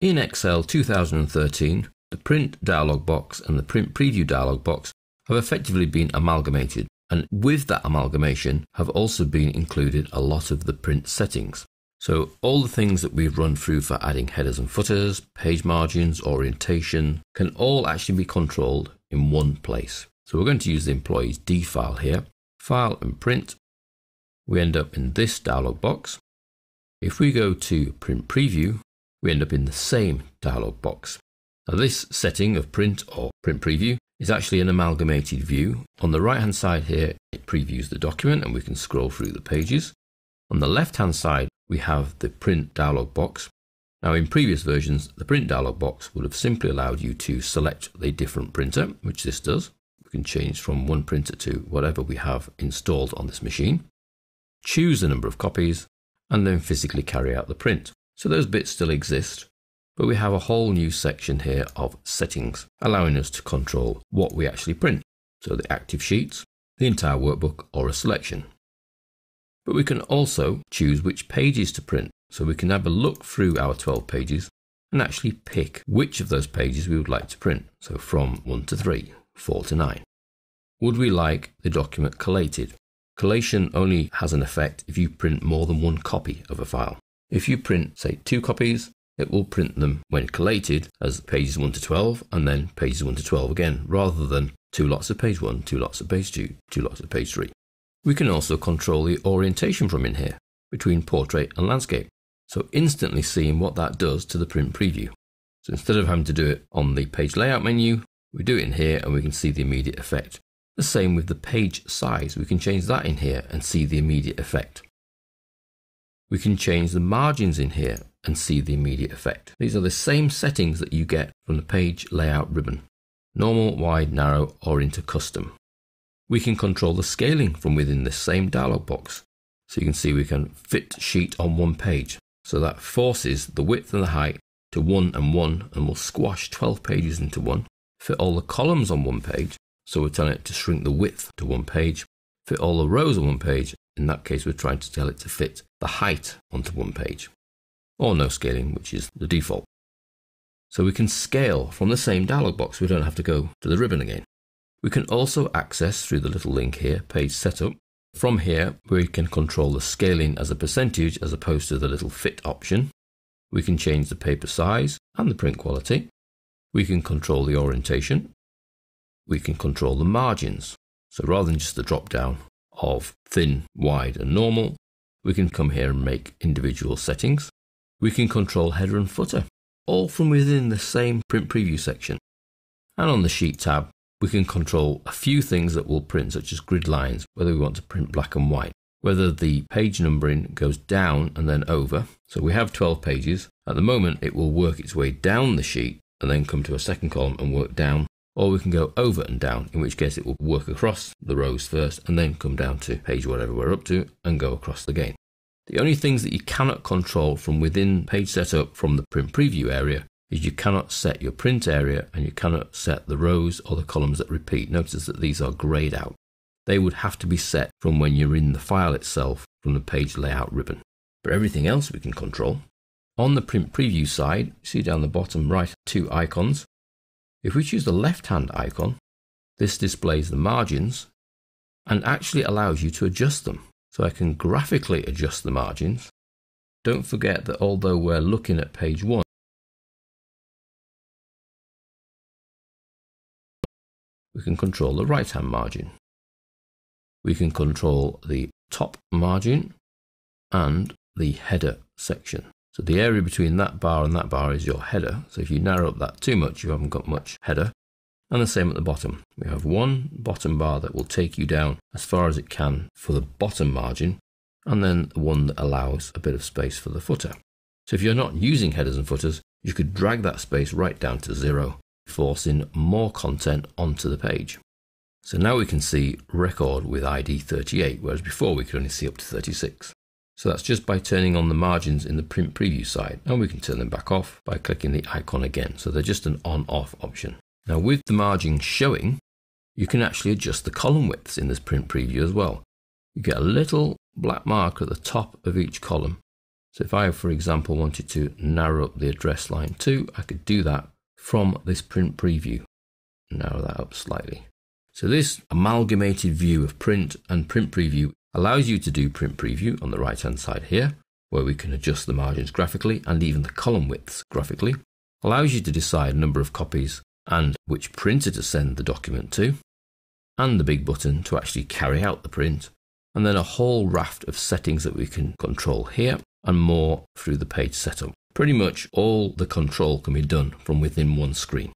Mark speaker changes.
Speaker 1: In Excel 2013, the print dialog box and the print preview dialog box have effectively been amalgamated, and with that amalgamation have also been included a lot of the print settings. So all the things that we've run through for adding headers and footers, page margins, orientation, can all actually be controlled in one place. So we're going to use the employees D file here, file and print. We end up in this dialog box. If we go to print preview, we end up in the same dialog box. Now this setting of print or print preview is actually an amalgamated view. On the right hand side here, it previews the document and we can scroll through the pages. On the left hand side, we have the print dialog box. Now in previous versions, the print dialog box would have simply allowed you to select a different printer, which this does. We can change from one printer to whatever we have installed on this machine, choose the number of copies, and then physically carry out the print. So those bits still exist, but we have a whole new section here of settings, allowing us to control what we actually print. So the active sheets, the entire workbook, or a selection. But we can also choose which pages to print. So we can have a look through our 12 pages and actually pick which of those pages we would like to print. So from 1 to 3, 4 to 9. Would we like the document collated? Collation only has an effect if you print more than one copy of a file. If you print, say, 2 copies, it will print them when collated as pages 1 to 12 and then pages 1 to 12 again, rather than 2 lots of page 1, 2 lots of page 2, 2 lots of page 3. We can also control the orientation from in here, between portrait and landscape. So instantly seeing what that does to the print preview. So instead of having to do it on the page layout menu, we do it in here and we can see the immediate effect. The same with the page size. We can change that in here and see the immediate effect. We can change the margins in here and see the immediate effect. These are the same settings that you get from the page layout ribbon. Normal, wide, narrow, or into custom. We can control the scaling from within this same dialog box. So you can see we can fit sheet on one page. So that forces the width and the height to 1 and 1 and will squash 12 pages into one. Fit all the columns on one page. So we're telling it to shrink the width to one page. Fit all the rows on one page. In that case, we're trying to tell it to fit the height onto one page. Or no scaling, which is the default. So we can scale from the same dialog box. We don't have to go to the ribbon again. We can also access through the little link here, page setup. From here, we can control the scaling as a percentage as opposed to the little fit option. We can change the paper size and the print quality. We can control the orientation. We can control the margins. So rather than just the drop down of thin, wide and normal, we can come here and make individual settings. We can control header and footer, all from within the same print preview section. And on the sheet tab, we can control a few things that will print, such as grid lines, whether we want to print black and white, whether the page numbering goes down and then over. So we have 12 pages. At the moment, it will work its way down the sheet and then come to a second column and work down. Or we can go over and down, in which case it will work across the rows first and then come down to page whatever we're up to and go across again. The only things that you cannot control from within page setup from the print preview area is you cannot set your print area and you cannot set the rows or the columns that repeat. Notice that these are grayed out. They would have to be set from when you're in the file itself from the page layout ribbon. But everything else we can control. On the print preview side, you see down the bottom right 2 icons. If we choose the left-hand icon, this displays the margins and actually allows you to adjust them. So I can graphically adjust the margins. Don't forget that although we're looking at page 1, we can control the right-hand margin. We can control the top margin and the header section. So the area between that bar and that bar is your header. So if you narrow up that too much, you haven't got much header. And the same at the bottom. We have one bottom bar that will take you down as far as it can for the bottom margin, and then one that allows a bit of space for the footer. So if you're not using headers and footers, you could drag that space right down to 0, forcing more content onto the page. So now we can see record with ID 38, whereas before we could only see up to 36. So that's just by turning on the margins in the print preview side, and we can turn them back off by clicking the icon again. So they're just an on-off option. Now with the margins showing, you can actually adjust the column widths in this print preview as well. You get a little black mark at the top of each column, So if I, for example, wanted to narrow up the address line too, I could do that from this print preview. Narrow that up slightly. So this amalgamated view of print and print preview allows you to do print preview on the right hand side here, where we can adjust the margins graphically and even the column widths graphically. Allows you to decide number of copies and which printer to send the document to, and the big button to actually carry out the print, and then a whole raft of settings that we can control here and more through the page setup. Pretty much all the control can be done from within one screen.